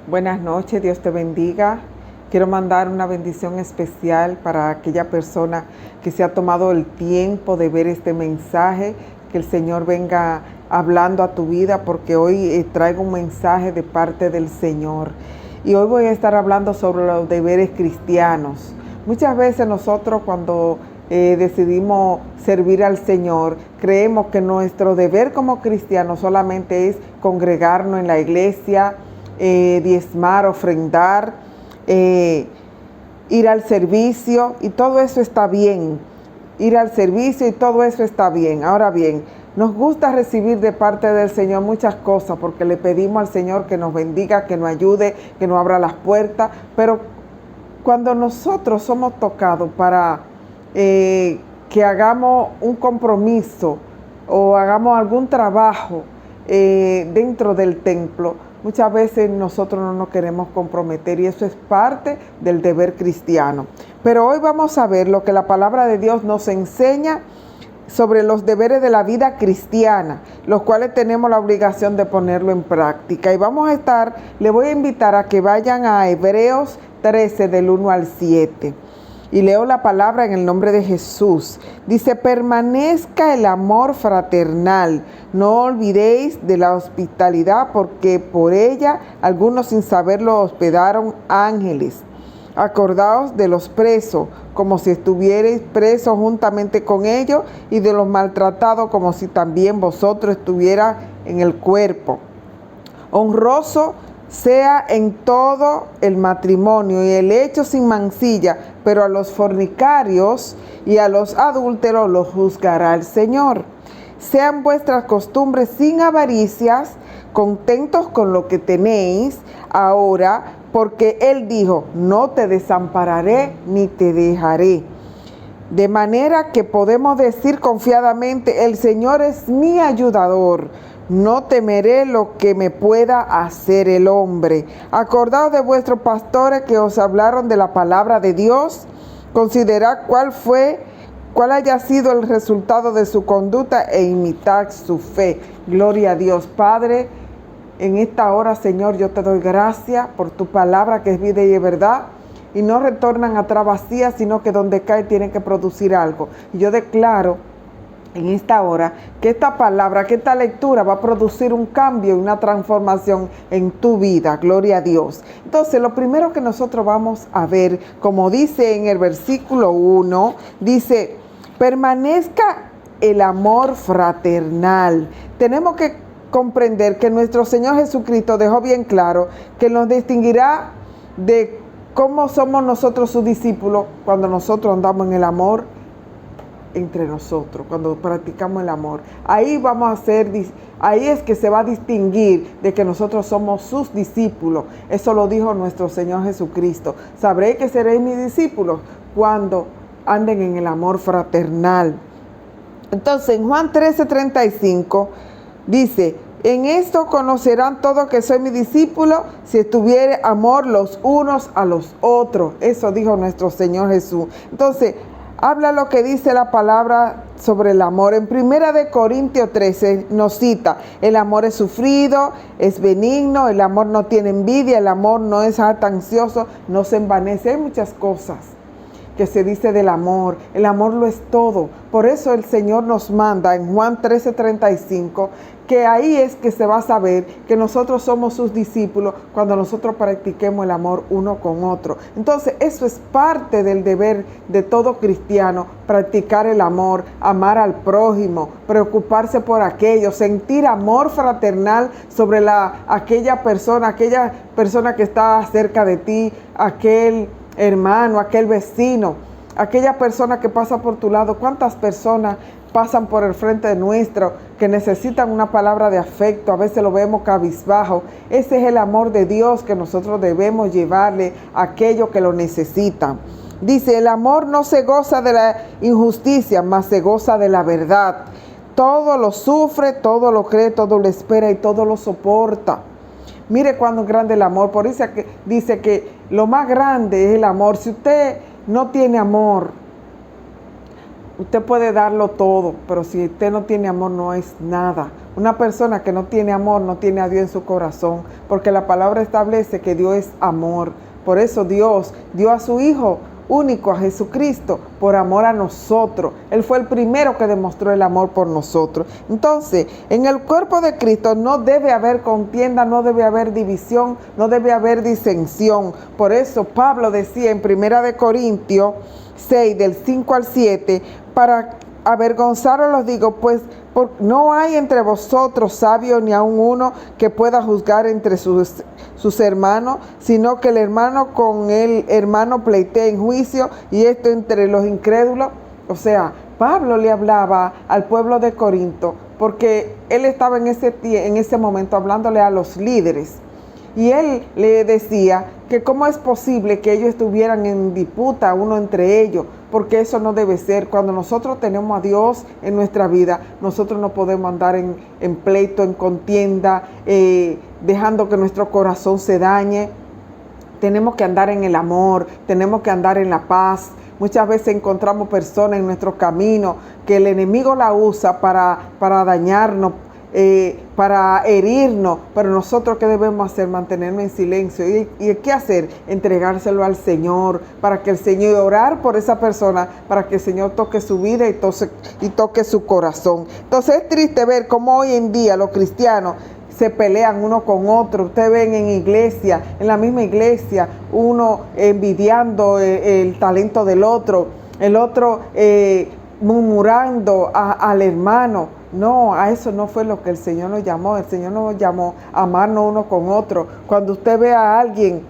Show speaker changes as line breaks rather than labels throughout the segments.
Buenas noches, Dios te bendiga. Quiero mandar una bendición especial para aquella persona que se ha tomado el tiempo de ver este mensaje. Que el Señor venga hablando a tu vida, porque hoy traigo un mensaje de parte del Señor. Y hoy voy a estar hablando sobre los deberes cristianos. Muchas veces nosotros cuando decidimos servir al Señor, creemos que nuestro deber como cristianos solamente es congregarnos en la iglesia, diezmar, ofrendar, ir al servicio, y todo eso está bien. Ir al servicio y todo eso está bien. Ahora bien, nos gusta recibir de parte del Señor muchas cosas porque le pedimos al Señor que nos bendiga, que nos ayude, que nos abra las puertas. Pero cuando nosotros somos tocados para que hagamos un compromiso o hagamos algún trabajo dentro del templo, muchas veces nosotros no nos queremos comprometer, y eso es parte del deber cristiano. Pero hoy vamos a ver lo que la palabra de Dios nos enseña sobre los deberes de la vida cristiana, los cuales tenemos la obligación de ponerlo en práctica. Y le voy a invitar a que vayan a Hebreos 13 del 1 al 7. Y leo la palabra en el nombre de Jesús. Dice: permanezca el amor fraternal. No olvidéis de la hospitalidad, porque por ella algunos sin saberlo hospedaron ángeles. Acordaos de los presos, como si estuvierais presos juntamente con ellos, y de los maltratados, como si también vosotros estuvierais en el cuerpo. Honroso sea en todo el matrimonio y el hecho sin mancilla, pero a los fornicarios y a los adúlteros los juzgará el Señor. Sean vuestras costumbres sin avaricias, contentos con lo que tenéis ahora, porque Él dijo: no te desampararé ni te dejaré. De manera que podemos decir confiadamente: el Señor es mi ayudador. No temeré lo que me pueda hacer el hombre. Acordaos de vuestros pastores que os hablaron de la palabra de Dios. Considerad cuál haya sido el resultado de su conducta e imitad su fe. Gloria a Dios. Padre, en esta hora, Señor, yo te doy gracias por tu palabra, que es vida y es verdad, y no retornan atrás vacías, sino que donde cae tienen que producir algo. Y yo declaro en esta hora que esta palabra, que esta lectura va a producir un cambio y una transformación en tu vida. Gloria a Dios. Entonces, lo primero que nosotros vamos a ver, como dice en el versículo 1, dice: permanezca el amor fraternal. Tenemos que comprender que nuestro Señor Jesucristo dejó bien claro que nos distinguirá de cómo somos nosotros sus discípulos cuando nosotros andamos en el amor entre nosotros, cuando practicamos el amor. Ahí es que se va a distinguir de que nosotros somos sus discípulos. Eso lo dijo nuestro Señor Jesucristo. Sabréis que seréis mis discípulos cuando anden en el amor fraternal. Entonces, en Juan 13:35 dice: en esto conocerán todos que soy mi discípulo, si estuviere amor los unos a los otros. Eso dijo nuestro Señor Jesús. Entonces, habla lo que dice la palabra sobre el amor. En 1 Corintios 13 nos cita: el amor es sufrido, es benigno, el amor no tiene envidia, el amor no es jactancioso, no se envanece. Hay muchas cosas que se dice del amor. El amor lo es todo. Por eso el Señor nos manda en Juan 13:35, que ahí es que se va a saber que nosotros somos sus discípulos cuando nosotros practiquemos el amor uno con otro. Entonces, eso es parte del deber de todo cristiano: practicar el amor, amar al prójimo, preocuparse por aquello, sentir amor fraternal sobre aquella persona que está cerca de ti, aquel hermano, aquel vecino, aquella persona que pasa por tu lado. ¿Cuántas personas pasan por el frente de nuestro que necesitan una palabra de afecto? A veces lo vemos cabizbajo. Ese es el amor de Dios que nosotros debemos llevarle a aquellos que lo necesitan. Dice: el amor no se goza de la injusticia, mas se goza de la verdad. Todo lo sufre, todo lo cree, todo lo espera y todo lo soporta. Mire cuán grande el amor. Por eso dice que lo más grande es el amor. Si usted no tiene amor, Usted puede darlo todo, pero si usted no tiene amor, no es nada. Una persona que no tiene amor no tiene a Dios en su corazón, porque la palabra establece que Dios es amor. Por eso Dios dio a su Hijo único, a Jesucristo, por amor a nosotros. Él fue el primero que demostró el amor por nosotros. Entonces, en el cuerpo de Cristo no debe haber contienda, no debe haber división, no debe haber disensión. Por eso Pablo decía en 1 Corintios 6, del 5 al 7, para avergonzaros los digo, pues no hay entre vosotros sabio ni aun uno que pueda juzgar entre sus hermanos, sino que el hermano con el hermano pleitee en juicio, y esto entre los incrédulos. O sea, Pablo le hablaba al pueblo de Corinto, porque él estaba en ese momento hablándole a los líderes. Y él le decía que cómo es posible que ellos estuvieran en disputa uno entre ellos, porque eso no debe ser. Cuando nosotros tenemos a Dios en nuestra vida, nosotros no podemos andar en pleito, en contienda, dejando que nuestro corazón se dañe. Tenemos que andar en el amor, tenemos que andar en la paz. Muchas veces encontramos personas en nuestro camino que el enemigo la usa para dañarnos, para herirnos, pero nosotros ¿qué debemos hacer? Mantenernos en silencio. ¿Y qué hacer? Entregárselo al Señor, para que el Señor, orar por esa persona, para que el Señor toque su vida y toque su corazón. Entonces es triste ver cómo hoy en día los cristianos se pelean uno con otro. Ustedes ven en iglesia, en la misma iglesia, uno envidiando el talento del otro, el otro murmurando al hermano. No, a eso no fue lo que el Señor nos llamó. El Señor nos llamó a amarnos uno con otro. Cuando usted ve a alguien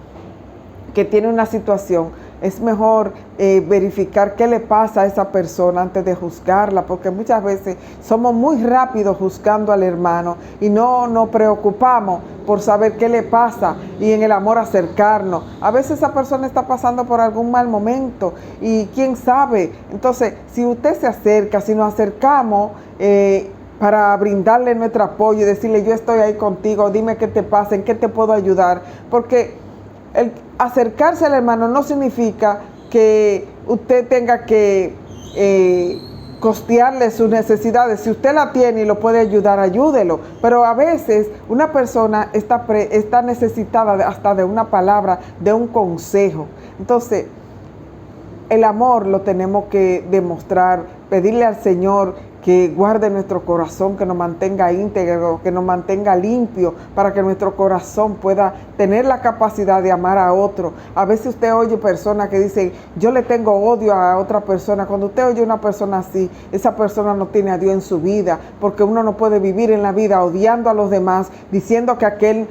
que tiene una situación, es mejor verificar qué le pasa a esa persona antes de juzgarla, porque muchas veces somos muy rápidos juzgando al hermano y no nos preocupamos por saber qué le pasa y en el amor acercarnos. A veces esa persona está pasando por algún mal momento y quién sabe. Entonces, si usted se acerca, si nos acercamos para brindarle nuestro apoyo y decirle yo estoy ahí contigo, dime qué te pasa, en qué te puedo ayudar, porque el acercarse al hermano no significa que usted tenga que costearle sus necesidades. Si usted la tiene y lo puede ayudar, ayúdelo. Pero a veces una persona está necesitada hasta de una palabra, de un consejo. Entonces, el amor lo tenemos que demostrar, pedirle al Señor que guarde nuestro corazón, que nos mantenga íntegro, que nos mantenga limpio, para que nuestro corazón pueda tener la capacidad de amar a otro. A veces usted oye personas que dicen, yo le tengo odio a otra persona. Cuando usted oye a una persona así, esa persona no tiene a Dios en su vida, porque uno no puede vivir en la vida odiando a los demás, diciendo que aquel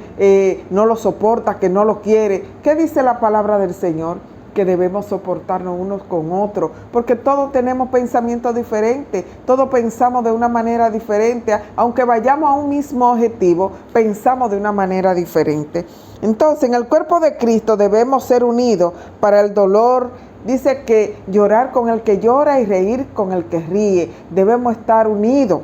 no lo soporta, que no lo quiere. ¿Qué dice la palabra del Señor? Que debemos soportarnos unos con otros, porque todos tenemos pensamientos diferentes, todos pensamos de una manera diferente, aunque vayamos a un mismo objetivo, pensamos de una manera diferente. Entonces, en el cuerpo de Cristo debemos ser unidos para el dolor. Dice que llorar con el que llora y reír con el que ríe. Debemos estar unidos.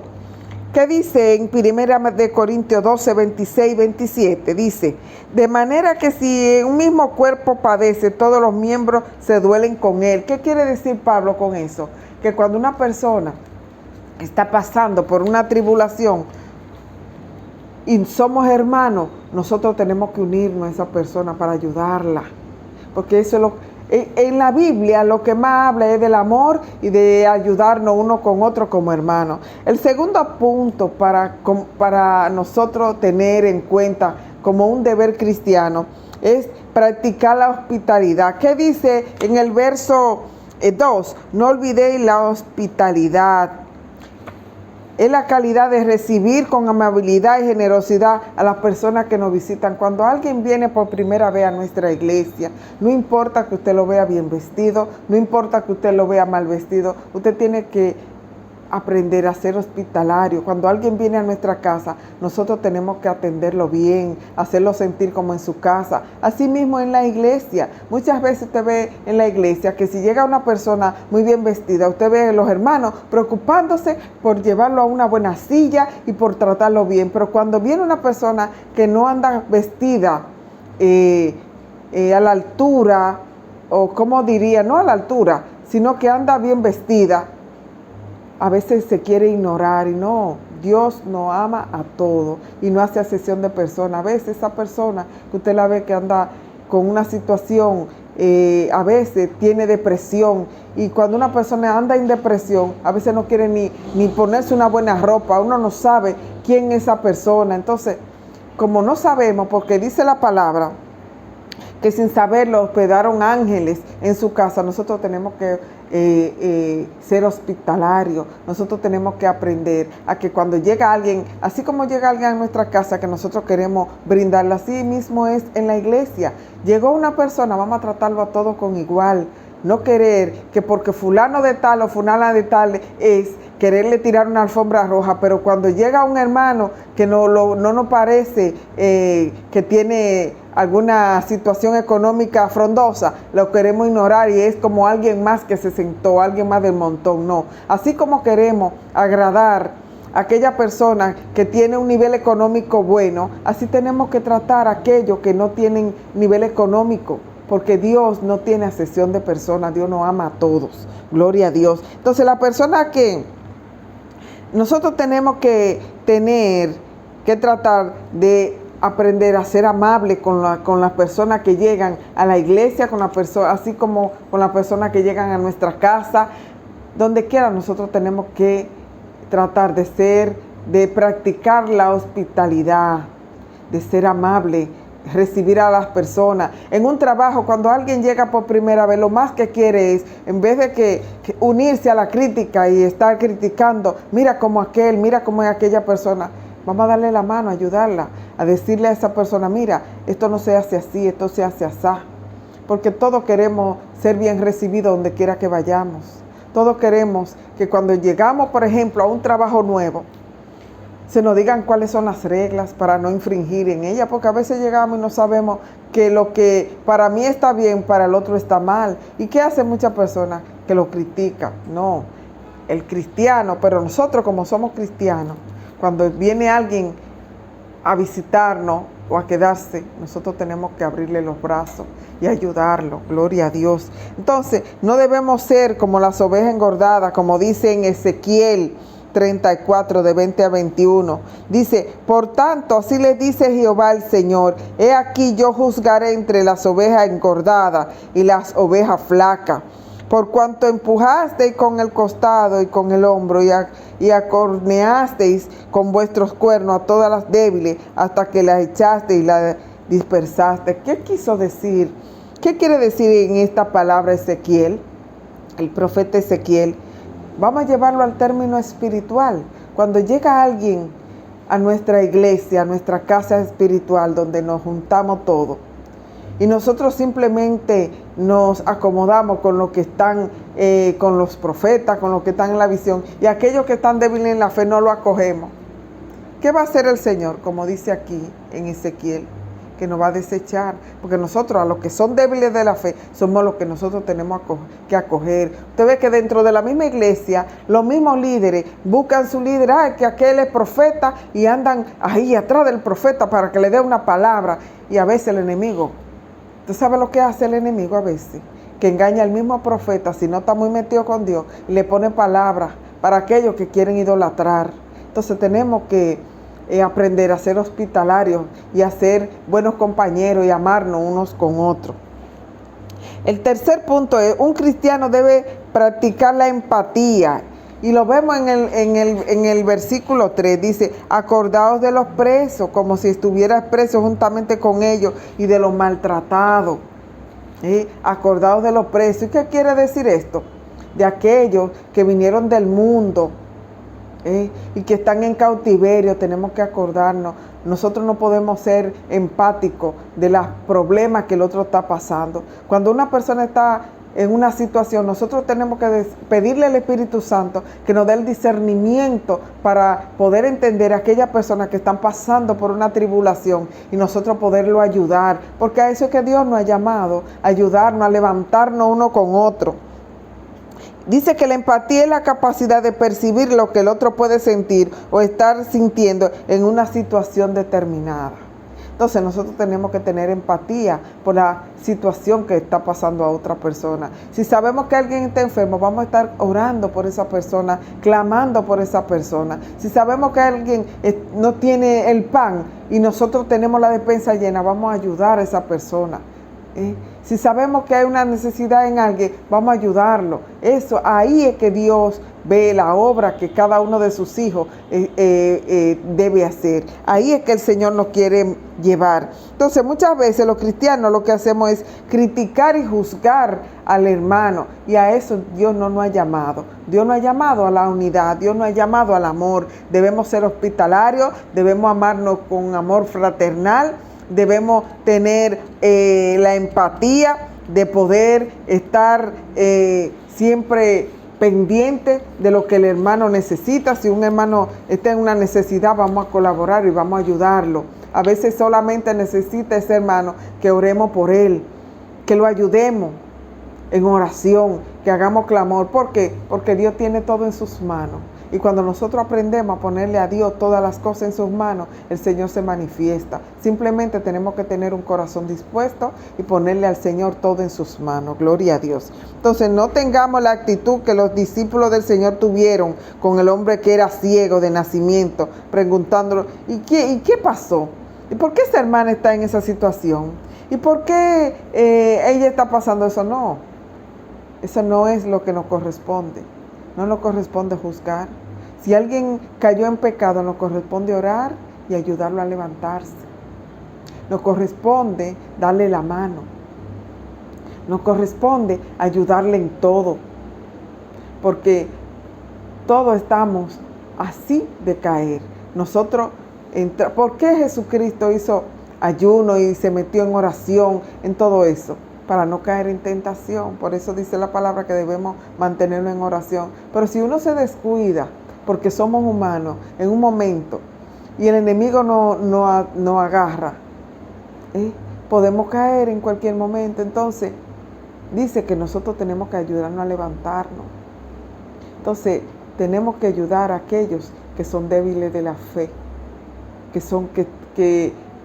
¿Qué dice en 1 Corintios 12, 26, 27? Dice, de manera que si un mismo cuerpo padece, todos los miembros se duelen con él. ¿Qué quiere decir Pablo con eso? Que cuando una persona está pasando por una tribulación y somos hermanos, nosotros tenemos que unirnos a esa persona para ayudarla. Porque eso es en la Biblia lo que más habla es del amor y de ayudarnos uno con otro como hermanos. El segundo punto para nosotros tener en cuenta como un deber cristiano es practicar la hospitalidad. ¿Qué dice en el verso 2? No olvidéis la hospitalidad. Es la calidad de recibir con amabilidad y generosidad a las personas que nos visitan. Cuando alguien viene por primera vez a nuestra iglesia, no importa que usted lo vea bien vestido, no importa que usted lo vea mal vestido, usted tiene que aprender a ser hospitalario. Cuando alguien viene a nuestra casa, nosotros tenemos que atenderlo bien, hacerlo sentir como en su casa. Así mismo en la iglesia. Muchas veces usted ve en la iglesia que si llega una persona muy bien vestida, usted ve a los hermanos preocupándose por llevarlo a una buena silla y por tratarlo bien. Pero cuando viene una persona que no anda vestida a la altura, o como diría, no a la altura, sino que anda bien vestida, a veces se quiere ignorar y no, Dios nos ama a todos y no hace acepción de personas. A veces esa persona que usted la ve que anda con una situación, a veces tiene depresión, y cuando una persona anda en depresión, a veces no quiere ni ponerse una buena ropa, uno no sabe quién es esa persona. Entonces, como no sabemos, porque dice la palabra que sin saberlo hospedaron ángeles en su casa, nosotros tenemos que ser hospitalarios. Nosotros tenemos que aprender a que cuando llega alguien, así como llega alguien a nuestra casa, que nosotros queremos brindarle, así mismo es en la iglesia. Llegó una persona, vamos a tratarlo a todos con igual. No querer que porque fulano de tal o fulana de tal es quererle tirar una alfombra roja, pero cuando llega un hermano que no nos parece que tiene alguna situación económica frondosa, lo queremos ignorar y es como alguien más que se sentó, alguien más del montón. No, así como queremos agradar a aquella persona que tiene un nivel económico bueno, así tenemos que tratar a aquellos que no tienen nivel económico, porque Dios no tiene acepción de personas, Dios nos ama a todos, gloria a Dios. Entonces la persona que nosotros tenemos que tratar de aprender a ser amable con las personas que llegan a la iglesia, así como con las personas que llegan a nuestra casa, donde quiera. Nosotros tenemos que tratar de practicar la hospitalidad, de ser amable, recibir a las personas. En un trabajo, cuando alguien llega por primera vez, lo más que quiere es, en vez de que unirse a la crítica y estar criticando, mira como aquel, mira como es aquella persona, vamos a darle la mano, a ayudarla, a decirle a esa persona, mira, esto no se hace así, esto se hace así. Porque todos queremos ser bien recibidos donde quiera que vayamos. Todos queremos que cuando llegamos, por ejemplo, a un trabajo nuevo, se nos digan cuáles son las reglas para no infringir en ellas, porque a veces llegamos y no sabemos que lo que para mí está bien, para el otro está mal. ¿Y qué hacen muchas personas? Que lo critican. No, el cristiano, pero nosotros como somos cristianos, cuando viene alguien a visitarnos o a quedarse, nosotros tenemos que abrirle los brazos y ayudarlo, gloria a Dios. Entonces, no debemos ser como las ovejas engordadas, como dice en Ezequiel 34, de 20 a 21. Dice, por tanto, así le dice Jehová el Señor, he aquí yo juzgaré entre las ovejas engordadas y las ovejas flacas, por cuanto empujasteis con el costado y con el hombro y acorneasteis con vuestros cuernos a todas las débiles, hasta que las echaste y las dispersaste. ¿Qué quiso decir? ¿Qué quiere decir en esta palabra Ezequiel? El profeta Ezequiel. Vamos a llevarlo al término espiritual. Cuando llega alguien a nuestra iglesia, a nuestra casa espiritual, donde nos juntamos todos, y nosotros simplemente nos acomodamos con lo que están, con los profetas, con lo que están en la visión, y aquellos que están débiles en la fe no lo acogemos, ¿qué va a hacer el Señor? Como dice aquí en Ezequiel, que nos va a desechar, porque nosotros, a los que son débiles de la fe, somos los que nosotros tenemos que acoger. Usted ve que dentro de la misma iglesia, los mismos líderes buscan su líder, que aquel es profeta, y andan ahí atrás del profeta para que le dé una palabra. Y a veces el enemigo, ¿usted sabe lo que hace el enemigo a veces? Que engaña al mismo profeta, si no está muy metido con Dios, y le pone palabras para aquellos que quieren idolatrar. Entonces tenemos que aprender a ser hospitalarios y a ser buenos compañeros y amarnos unos con otros. El tercer punto es, un cristiano debe practicar la empatía. Y lo vemos en el versículo 3, dice, acordaos de los presos, como si estuvieras preso juntamente con ellos, y de los maltratados. Acordaos de los presos. ¿Y qué quiere decir esto? De aquellos que vinieron del mundo, y que están en cautiverio. Tenemos que acordarnos. Nosotros no podemos ser empáticos de los problemas que el otro está pasando. Cuando una persona está en una situación, nosotros tenemos que pedirle al Espíritu Santo que nos dé el discernimiento para poder entender a aquellas personas que están pasando por una tribulación y nosotros poderlo ayudar, porque a eso es que Dios nos ha llamado, a ayudarnos, a levantarnos uno con otro. Dice que la empatía es la capacidad de percibir lo que el otro puede sentir o estar sintiendo en una situación determinada. Entonces nosotros tenemos que tener empatía por la situación que está pasando a otra persona. Si sabemos que alguien está enfermo, vamos a estar orando por esa persona, clamando por esa persona. Si sabemos que alguien no tiene el pan y nosotros tenemos la despensa llena, vamos a ayudar a esa persona. Si sabemos que hay una necesidad en alguien, vamos a ayudarlo. Eso, ahí es que Dios ve la obra que cada uno de sus hijos debe hacer. Ahí es que el Señor nos quiere llevar. Entonces, muchas veces los cristianos lo que hacemos es criticar y juzgar al hermano. Y a eso Dios no nos ha llamado. Dios nos ha llamado a la unidad. Dios nos ha llamado al amor. Debemos ser hospitalarios. Debemos amarnos con amor fraternal. Debemos tener la empatía de poder estar siempre pendiente de lo que el hermano necesita. Si un hermano está en una necesidad, vamos a colaborar y vamos a ayudarlo. A veces solamente necesita ese hermano que oremos por él, que lo ayudemos en oración, que hagamos clamor. ¿Por qué? Porque Dios tiene todo en sus manos. Y cuando nosotros aprendemos a ponerle a Dios todas las cosas en sus manos, el Señor se manifiesta. Simplemente tenemos que tener un corazón dispuesto y ponerle al Señor todo en sus manos. Gloria a Dios. Entonces no tengamos la actitud que los discípulos del Señor tuvieron con el hombre que era ciego de nacimiento, preguntándolo, ¿y qué pasó? ¿Y por qué esta hermana está en esa situación? ¿Y por qué ella está pasando eso? No, eso no es lo que nos corresponde. No nos corresponde juzgar. Si alguien cayó en pecado, nos corresponde orar y ayudarlo a levantarse. Nos corresponde darle la mano. Nos corresponde ayudarle en todo. Porque todos estamos así de caer. ¿Por qué Jesucristo hizo ayuno y se metió en oración en todo eso? Para no caer en tentación. Por eso dice la palabra que debemos mantenerlo en oración. Pero si uno se descuida, porque somos humanos, en un momento, y el enemigo no agarra, podemos caer en cualquier momento. Entonces, dice que nosotros tenemos que ayudarnos a levantarnos. Entonces, tenemos que ayudar a aquellos que son débiles de la fe,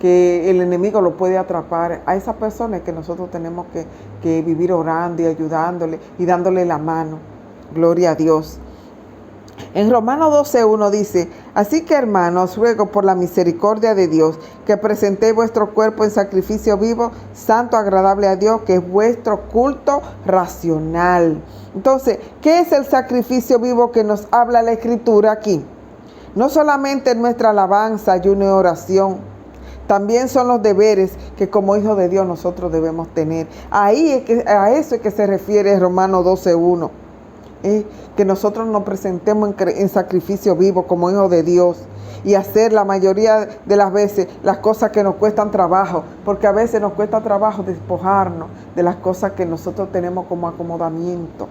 que el enemigo lo puede atrapar. A esas personas que nosotros tenemos que vivir orando y ayudándole y dándole la mano. Gloria a Dios. En Romanos 12:1 dice, así que hermanos, ruego por la misericordia de Dios que presentéis vuestro cuerpo en sacrificio vivo, santo, agradable a Dios, que es vuestro culto racional. Entonces, ¿qué es el sacrificio vivo que nos habla la Escritura aquí? No solamente nuestra alabanza, ayuno y oración, también son los deberes que como hijos de Dios nosotros debemos tener. A eso es que se refiere Romanos 12:1. Que nosotros nos presentemos en sacrificio vivo como hijos de Dios y hacer la mayoría de las veces las cosas que nos cuestan trabajo, porque a veces nos cuesta trabajo despojarnos de las cosas que nosotros tenemos como acomodamiento.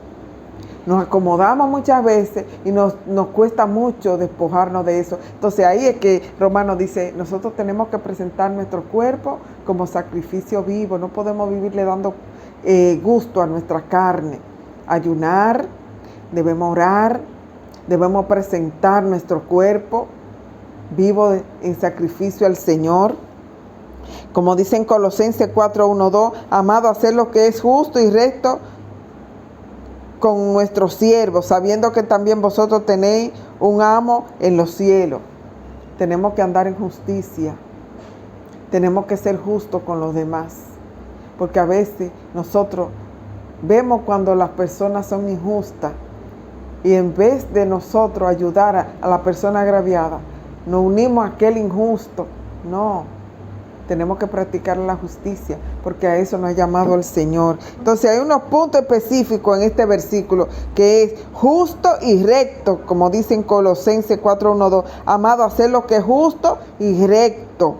Nos acomodamos muchas veces y nos cuesta mucho despojarnos de eso. Entonces ahí es que Romanos dice, nosotros tenemos que presentar nuestro cuerpo como sacrificio vivo. No podemos vivirle dando gusto a nuestra carne. Ayunar, debemos orar, debemos presentar nuestro cuerpo vivo en sacrificio al Señor. Como dice en Colosenses 4:1-2, amado, hacer lo que es justo y recto con nuestros siervos, sabiendo que también vosotros tenéis un amo en los cielos. Tenemos que andar en justicia. Tenemos que ser justos con los demás. Porque a veces nosotros vemos cuando las personas son injustas y en vez de nosotros ayudar a la persona agraviada, nos unimos a aquel injusto. No. Tenemos que practicar la justicia, porque a eso nos ha llamado el Señor. Entonces hay unos puntos específicos en este versículo, que es justo y recto, como dice en Colosenses 4:1-2, amado, hacer lo que es justo y recto.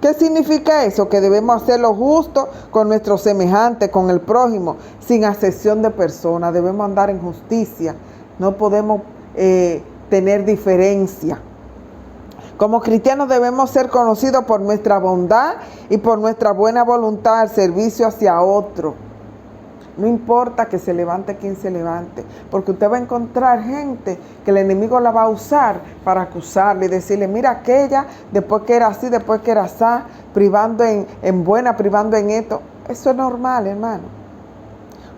¿Qué significa eso? Que debemos hacer lo justo con nuestros semejantes, con el prójimo, sin acepción de personas. Debemos andar en justicia. No podemos tener diferencia. Como cristianos debemos ser conocidos por nuestra bondad y por nuestra buena voluntad al servicio hacia otro. No importa que se levante quien se levante, porque usted va a encontrar gente que el enemigo la va a usar para acusarle y decirle, mira aquella, después que era así, después que era así, privando en buena, privando en esto. Eso es normal, hermano.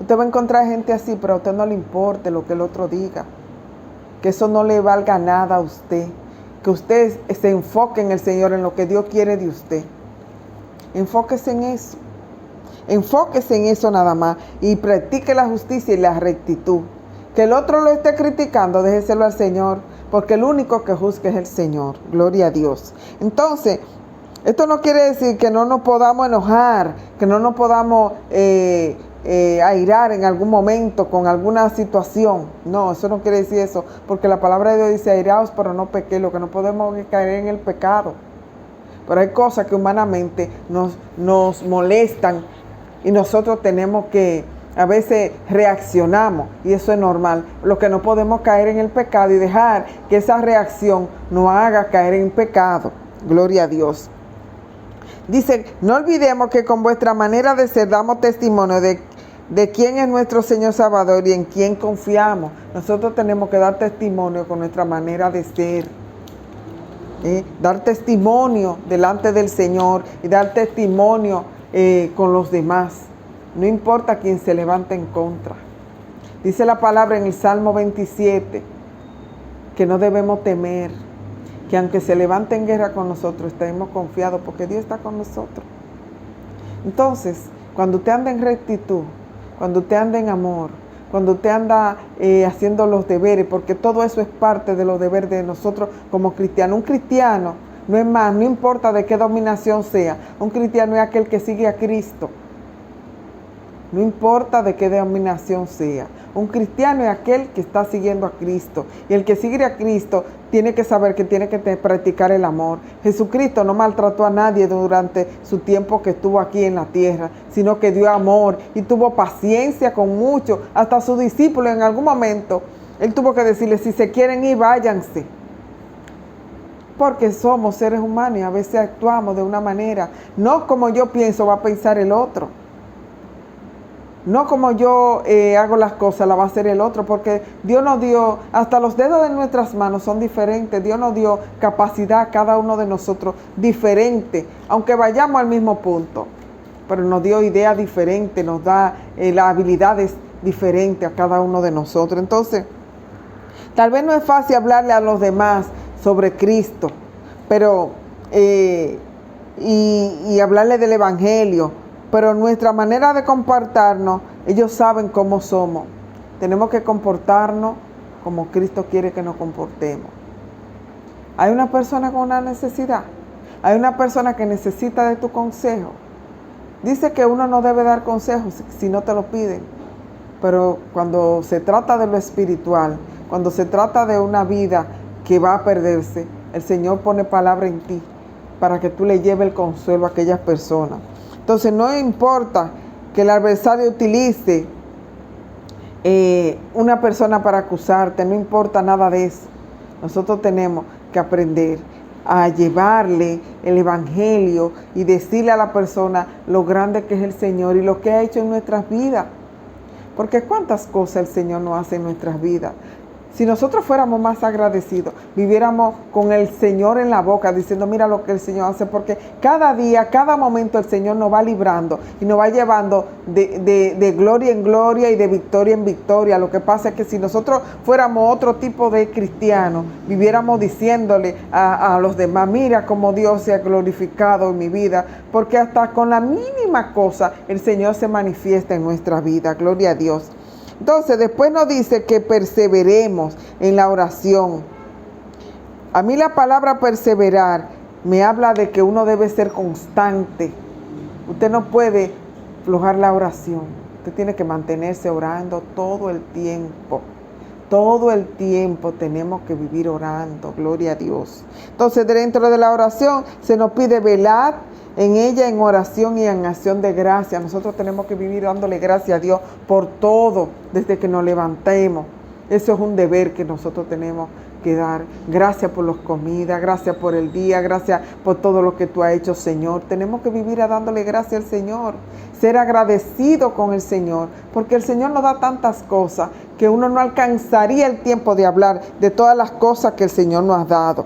Usted va a encontrar gente así, pero a usted no le importe lo que el otro diga. Que eso no le valga nada a usted. Que usted se enfoque en el Señor, en lo que Dios quiere de usted. Enfóquese en eso. Enfóquese en eso nada más y practique la justicia y la rectitud. Que el otro lo esté criticando, déjeselo al Señor, porque el único que juzga es el Señor. Gloria a Dios. Entonces, esto no quiere decir que no nos podamos enojar, que no nos podamos airar en algún momento con alguna situación. No, eso no quiere decir eso, porque la palabra de Dios dice, airaos, pero no pequéis, lo que no podemos es caer en el pecado. Pero hay cosas que humanamente nos molestan y nosotros tenemos que, a veces reaccionamos y eso es normal. Lo que no podemos caer en el pecado y dejar que esa reacción nos haga caer en pecado. Gloria a Dios. Dice, no olvidemos que con vuestra manera de ser damos testimonio de quién es nuestro Señor Salvador y en quién confiamos. Nosotros tenemos que dar testimonio con nuestra manera de ser. Dar testimonio delante del Señor y dar testimonio con los demás. No importa quién se levante en contra. Dice la palabra en el Salmo 27 que no debemos temer, que aunque se levante en guerra con nosotros, estemos confiados porque Dios está con nosotros. Entonces, cuando usted anda en rectitud, cuando usted anda en amor, cuando usted anda haciendo los deberes, porque todo eso es parte de los deberes de nosotros como cristianos. Un cristiano no es más, no importa de qué dominación sea, un cristiano es aquel que sigue a Cristo. No importa de qué denominación sea. Un cristiano es aquel que está siguiendo a Cristo. Y el que sigue a Cristo tiene que saber que tiene que practicar el amor. Jesucristo no maltrató a nadie durante su tiempo que estuvo aquí en la tierra, sino que dio amor y tuvo paciencia con muchos. Hasta sus discípulos en algún momento, Él tuvo que decirles, si se quieren ir, váyanse. Porque somos seres humanos y a veces actuamos de una manera, no como yo pienso va a pensar el otro. No como yo hago las cosas, la va a hacer el otro, porque Dios nos dio, hasta los dedos de nuestras manos son diferentes. Dios nos dio capacidad a cada uno de nosotros diferente, aunque vayamos al mismo punto. Pero nos dio ideas diferentes, nos da las habilidades diferentes a cada uno de nosotros. Entonces, tal vez no es fácil hablarle a los demás sobre Cristo, pero y hablarle del Evangelio. Pero nuestra manera de comportarnos, ellos saben cómo somos. Tenemos que comportarnos como Cristo quiere que nos comportemos. Hay una persona con una necesidad. Hay una persona que necesita de tu consejo. Dice que uno no debe dar consejos si no te lo piden. Pero cuando se trata de lo espiritual, cuando se trata de una vida que va a perderse, el Señor pone palabra en ti para que tú le lleves el consuelo a aquellas personas. Entonces no importa que el adversario utilice una persona para acusarte, no importa nada de eso. Nosotros tenemos que aprender a llevarle el Evangelio y decirle a la persona lo grande que es el Señor y lo que ha hecho en nuestras vidas. Porque cuántas cosas el Señor nos hace en nuestras vidas. Si nosotros fuéramos más agradecidos, viviéramos con el Señor en la boca, diciendo, mira lo que el Señor hace, porque cada día, cada momento el Señor nos va librando y nos va llevando de gloria en gloria y de victoria en victoria. Lo que pasa es que si nosotros fuéramos otro tipo de cristianos, viviéramos diciéndole a los demás, mira cómo Dios se ha glorificado en mi vida, porque hasta con la mínima cosa el Señor se manifiesta en nuestra vida. Gloria a Dios. Entonces, después nos dice que perseveremos en la oración. A mí la palabra perseverar me habla de que uno debe ser constante. Usted no puede aflojar la oración. Usted tiene que mantenerse orando todo el tiempo. Todo el tiempo tenemos que vivir orando. Gloria a Dios. Entonces, dentro de la oración se nos pide velar en ella, en oración y en acción de gracia. Nosotros tenemos que vivir dándole gracias a Dios por todo, desde que nos levantemos. Eso es un deber que nosotros tenemos que dar. Gracias por las comidas, gracias por el día, gracias por todo lo que tú has hecho, Señor. Tenemos que vivir dándole gracias al Señor, ser agradecido con el Señor, porque el Señor nos da tantas cosas que uno no alcanzaría el tiempo de hablar de todas las cosas que el Señor nos ha dado.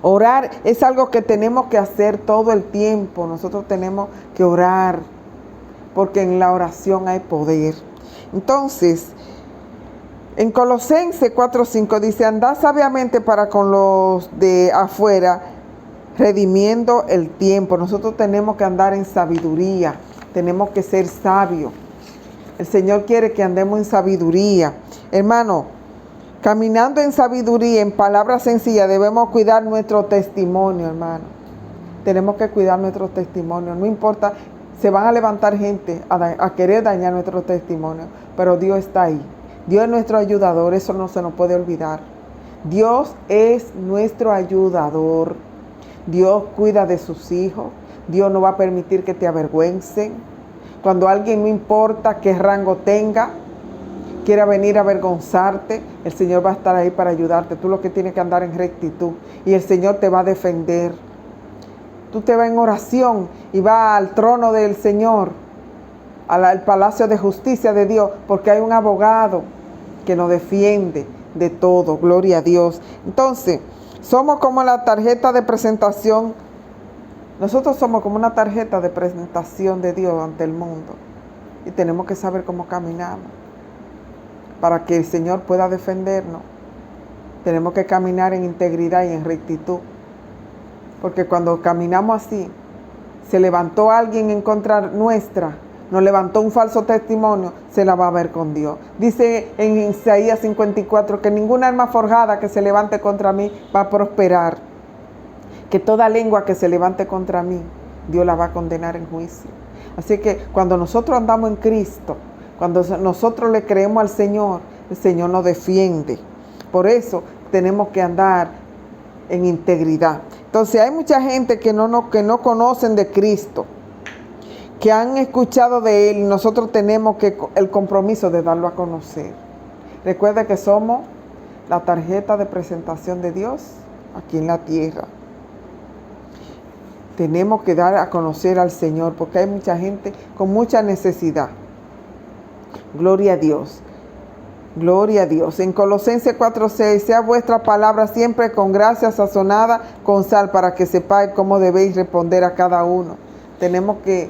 Orar es algo que tenemos que hacer todo el tiempo. Nosotros tenemos que orar, porque en la oración hay poder. Entonces, en Colosenses 4:5 dice, andad sabiamente para con los de afuera, redimiendo el tiempo. Nosotros tenemos que andar en sabiduría, tenemos que ser sabios. El Señor quiere que andemos en sabiduría. Hermano, caminando en sabiduría, en palabras sencillas, debemos cuidar nuestro testimonio, hermano. Tenemos que cuidar nuestro testimonio. No importa, se van a levantar gente a querer dañar nuestro testimonio, pero Dios está ahí. Dios es nuestro ayudador, eso no se nos puede olvidar. Dios es nuestro ayudador. Dios cuida de sus hijos. Dios no va a permitir que te avergüencen. Cuando alguien, no importa qué rango tenga, quiera venir a avergonzarte, el Señor va a estar ahí para ayudarte. Tú lo que tienes que andar en rectitud y el Señor te va a defender. Tú te vas en oración y vas al trono del Señor, al palacio de justicia de Dios, porque hay un abogado que nos defiende de todo. Gloria a Dios. Entonces, somos como la tarjeta de presentación. Nosotros somos como una tarjeta de presentación de Dios ante el mundo. Y tenemos que saber cómo caminamos para que el Señor pueda defendernos. Tenemos que caminar en integridad y en rectitud. Porque cuando caminamos así, se levantó alguien en contra nuestra, nos levantó un falso testimonio, se la va a ver con Dios. Dice en Isaías 54 que ninguna arma forjada que se levante contra mí va a prosperar. Que toda lengua que se levante contra mí, Dios la va a condenar en juicio. Así que cuando nosotros andamos en Cristo, cuando nosotros le creemos al Señor, el Señor nos defiende. Por eso tenemos que andar en integridad. Entonces hay mucha gente que no conocen de Cristo, que han escuchado de Él, y nosotros tenemos el compromiso de darlo a conocer. Recuerda que somos la tarjeta de presentación de Dios aquí en la tierra. Tenemos que dar a conocer al Señor, porque hay mucha gente con mucha necesidad. Gloria a Dios. Gloria a Dios. En Colosenses 4:6, sea vuestra palabra siempre con gracia sazonada con sal, para que sepáis cómo debéis responder a cada uno. Tenemos que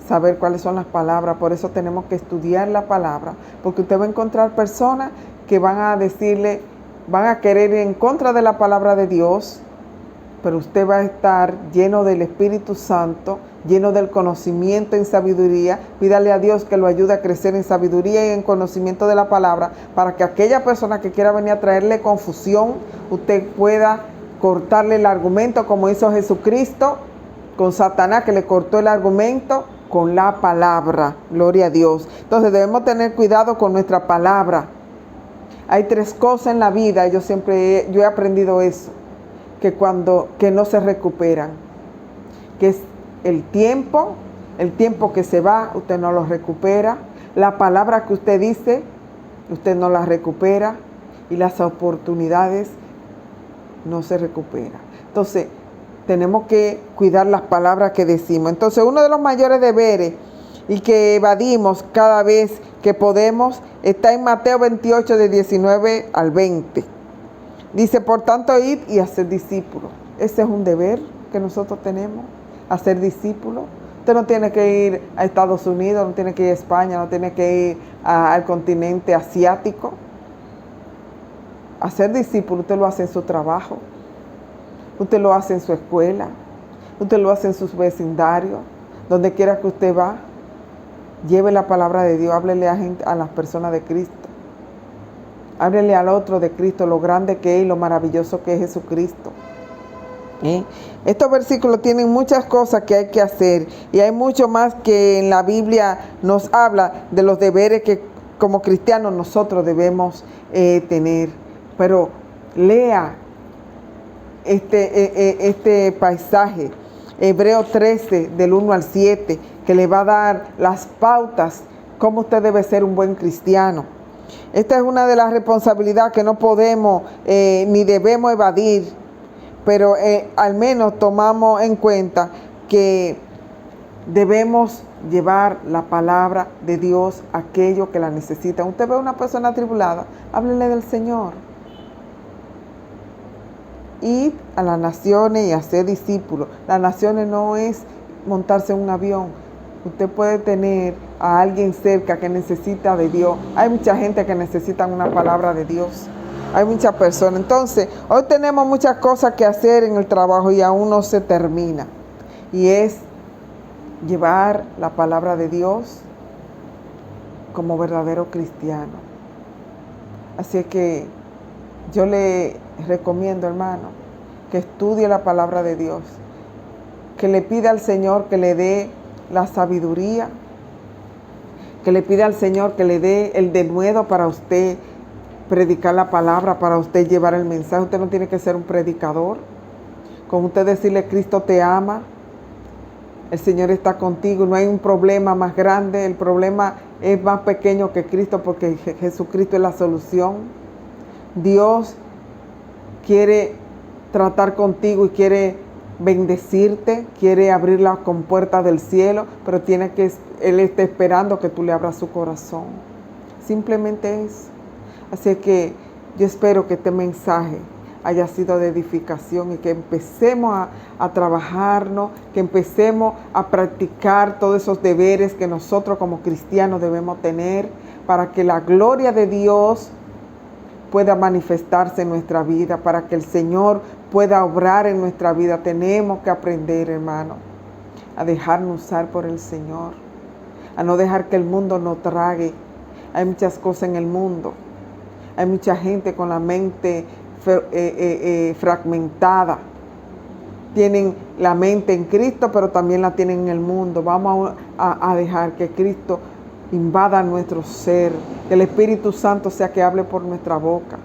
saber cuáles son las palabras, por eso tenemos que estudiar la palabra, porque usted va a encontrar personas que van a decirle, van a querer ir en contra de la palabra de Dios, pero usted va a estar lleno del Espíritu Santo, lleno del conocimiento en sabiduría. Pídale a Dios que lo ayude a crecer en sabiduría y en conocimiento de la palabra, para que aquella persona que quiera venir a traerle confusión, usted pueda cortarle el argumento, como hizo Jesucristo con Satanás, que le cortó el argumento con la palabra. Gloria a Dios. Entonces debemos tener cuidado con nuestra palabra. Hay 3 cosas en la vida, yo he aprendido eso, que no se recuperan, que es el tiempo que se va, usted no lo recupera, la palabra que usted dice, usted no la recupera, y las oportunidades no se recuperan. Entonces, tenemos que cuidar las palabras que decimos. Entonces, uno de los mayores deberes y que evadimos cada vez que podemos está en Mateo 28, de 19 al 20. Dice, por tanto, id y hacer discípulos. Ese es un deber que nosotros tenemos, hacer discípulos. Usted no tiene que ir a Estados Unidos, no tiene que ir a España, no tiene que ir al continente asiático. Hacer discípulos, usted lo hace en su trabajo, usted lo hace en su escuela, usted lo hace en sus vecindarios, donde quiera que usted va. Lleve la palabra de Dios, háblele a las personas de Cristo. Háblele al otro de Cristo, lo grande que es y lo maravilloso que es Jesucristo. Estos versículos tienen muchas cosas que hay que hacer, y hay mucho más que en la Biblia nos habla de los deberes que como cristianos nosotros debemos tener. Pero lea este pasaje, Hebreos 13, del 1 al 7, que le va a dar las pautas cómo usted debe ser un buen cristiano. Esta es una de las responsabilidades que no podemos ni debemos evadir, pero al menos tomamos en cuenta que debemos llevar la palabra de Dios a aquellos que la necesitan. Usted ve a una persona atribulada, háblele del Señor. Ir a las naciones y hacer discípulos. Las naciones no es montarse en un avión. Usted puede tener a alguien cerca que necesita de Dios. Hay mucha gente que necesita una palabra de Dios. Hay muchas personas. Entonces, hoy tenemos muchas cosas que hacer en el trabajo y aún no se termina. Y es llevar la palabra de Dios como verdadero cristiano. Así que yo le recomiendo, hermano, que estudie la palabra de Dios, que le pida al Señor que le dé la sabiduría, que le pida al Señor que le dé el denuedo para usted predicar la palabra, para usted llevar el mensaje. Usted no tiene que ser un predicador. Con usted decirle, Cristo te ama, el Señor está contigo, no hay un problema más grande, el problema es más pequeño que Cristo, porque Jesucristo es la solución. Dios quiere tratar contigo y quiere bendecirte, quiere abrir las compuertas del cielo, pero Él está esperando que tú le abras su corazón. Simplemente eso. Así que yo espero que este mensaje haya sido de edificación y que empecemos a trabajarnos, que empecemos a practicar todos esos deberes que nosotros como cristianos debemos tener para que la gloria de Dios pueda manifestarse en nuestra vida, para que el Señor pueda obrar en nuestra vida. Tenemos que aprender, hermano, a dejarnos usar por el Señor, a no dejar que el mundo nos trague. Hay muchas cosas en el mundo, hay mucha gente con la mente fragmentada. Tienen la mente en Cristo, pero también la tienen en el mundo. Vamos a dejar que Cristo invada nuestro ser, que el Espíritu Santo sea que hable por nuestra boca,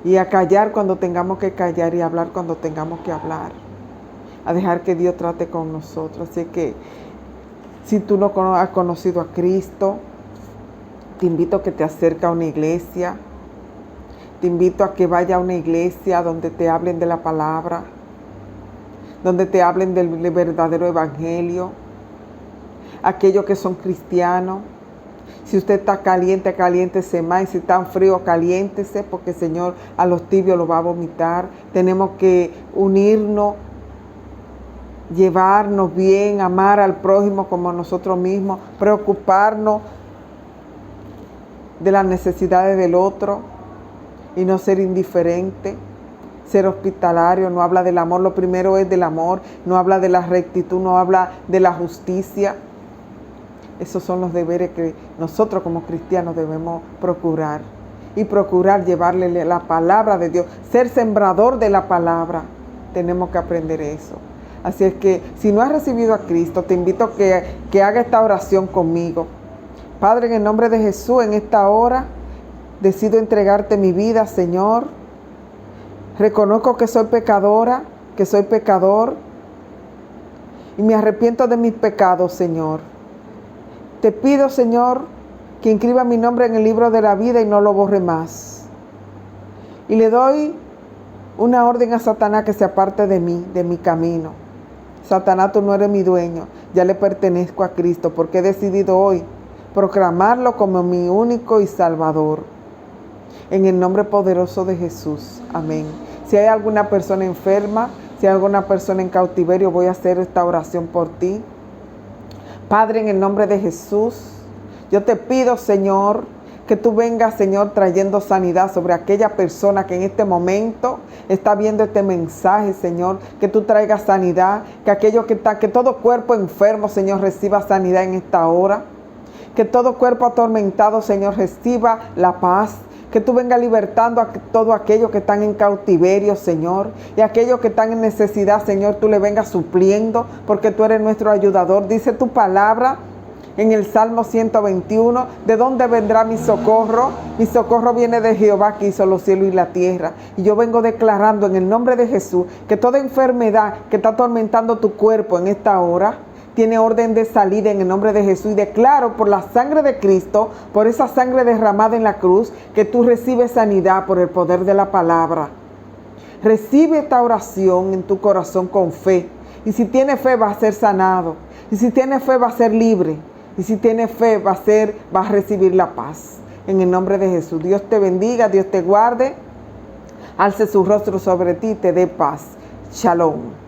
y a callar cuando tengamos que callar y hablar cuando tengamos que hablar, a dejar que Dios trate con nosotros. Así que si tú no has conocido a Cristo, te invito a que te acerques a una iglesia, te invito a que vaya a una iglesia donde te hablen de la palabra, donde te hablen del verdadero evangelio, aquellos que son cristianos. Si usted está caliente, caliéntese más. Y si está frío, caliéntese, porque el Señor a los tibios los va a vomitar. Tenemos que unirnos, llevarnos bien, amar al prójimo como a nosotros mismos, preocuparnos de las necesidades del otro y no ser indiferente, ser hospitalario. No habla del amor, lo primero es del amor, no habla de la rectitud, no habla de la justicia. Esos son los deberes que nosotros como cristianos debemos procurar. Y procurar llevarle la palabra de Dios. Ser sembrador de la palabra. Tenemos que aprender eso. Así es que si no has recibido a Cristo, te invito a que haga esta oración conmigo. Padre, en el nombre de Jesús, en esta hora, decido entregarte mi vida, Señor. Reconozco que soy pecadora, que soy pecador. Y me arrepiento de mis pecados, Señor. Te pido, Señor, que inscriba mi nombre en el libro de la vida y no lo borre más. Y le doy una orden a Satanás que se aparte de mí, de mi camino. Satanás, tú no eres mi dueño, ya le pertenezco a Cristo, porque he decidido hoy proclamarlo como mi único y salvador. En el nombre poderoso de Jesús. Amén. Si hay alguna persona enferma, si hay alguna persona en cautiverio, voy a hacer esta oración por ti. Padre, en el nombre de Jesús, yo te pido, Señor, que tú vengas, Señor, trayendo sanidad sobre aquella persona que en este momento está viendo este mensaje, Señor, que tú traigas sanidad, que todo cuerpo enfermo, Señor, reciba sanidad en esta hora, que todo cuerpo atormentado, Señor, reciba la paz. Que tú vengas libertando a todos aquellos que están en cautiverio, Señor. Y aquellos que están en necesidad, Señor, tú le vengas supliendo, porque tú eres nuestro ayudador. Dice tu palabra en el Salmo 121, ¿de dónde vendrá mi socorro? Mi socorro viene de Jehová, que hizo los cielos y la tierra. Y yo vengo declarando en el nombre de Jesús que toda enfermedad que está atormentando tu cuerpo en esta hora, tiene orden de salida en el nombre de Jesús. Y declaro por la sangre de Cristo, por esa sangre derramada en la cruz, que tú recibes sanidad por el poder de la palabra. Recibe esta oración en tu corazón con fe. Y si tienes fe, va a ser sanado. Y si tienes fe, va a ser libre. Y si tienes fe, va a recibir la paz. En el nombre de Jesús. Dios te bendiga, Dios te guarde. Alce su rostro sobre ti y te dé paz. Shalom.